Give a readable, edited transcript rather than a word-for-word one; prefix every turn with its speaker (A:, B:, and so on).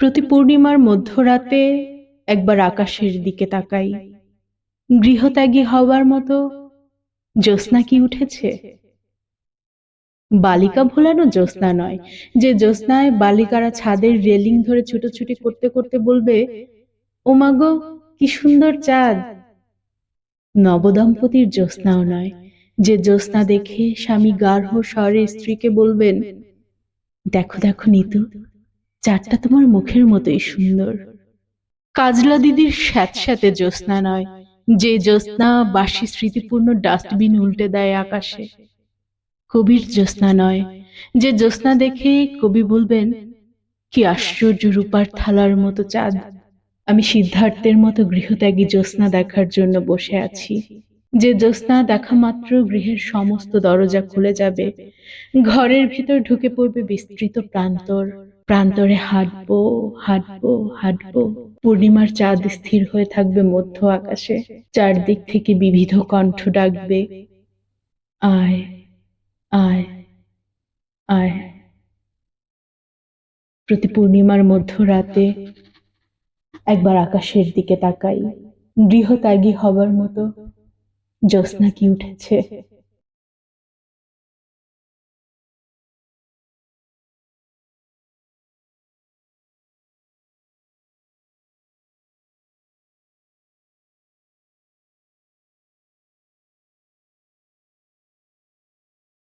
A: প্রতি পূর্ণিমার মধ্যরাতে একবার আকাশের দিকে তাকাই। গৃহত্যাগী হওয়ার মতো জ্যোৎস্না কি উঠেছে? বালিকা ভোলানো জ্যোৎস্না নয়, যে জ্যোৎস্নায় বালিকারা ছাদের রেলিং ধরে ছুটোছুটি করতে করতে বলবে, ও মাগো কি সুন্দর চাঁদ। নবদম্পতির জ্যোৎস্নাও নয়, যে জ্যোৎস্না দেখে স্বামী গার্হ স্বরে স্ত্রীকে বলবেন, দেখো দেখো নিতু, চাঁদটা তোমার মুখের মতোই সুন্দর। কাজলা দিদির স্যাঁতস্যাঁতে জ্যোৎস্না নয়, যে জ্যোৎস্না বাসি স্মৃতিপূর্ণ ডাস্টবিন উল্টে দেয় আকাশে। কবির জ্যোৎস্না নয়, যে জ্যোৎস্না দেখে কবি বলবেন, কি আশ্চর্য রূপার থালার মতো চাঁদ। আমি সিদ্ধার্থের মতো গৃহত্যাগী জ্যোৎস্না দেখার জন্য বসে আছি, যে জ্যোৎস্না দেখা মাত্র গৃহের সমস্ত দরজা খুলে যাবে, ঘরের ভিতর ঢুকে পড়বে বিস্তৃত প্রান্তর। প্রান্তরে হাঁটবো হাঁটবো হাঁটবো, পূর্ণিমার চাঁদ স্থির হয়ে থাকবে মধ্য আকাশে, চারদিক থেকে বিবিধ কণ্ঠ ডাকবে, আয় আয় আয়। প্রতি পূর্ণিমার মধ্যরাতে একবার আকাশের দিকে তাকাই। গৃহত্যাগী হবার মতো জ্যোৎস্না কি উঠেছে?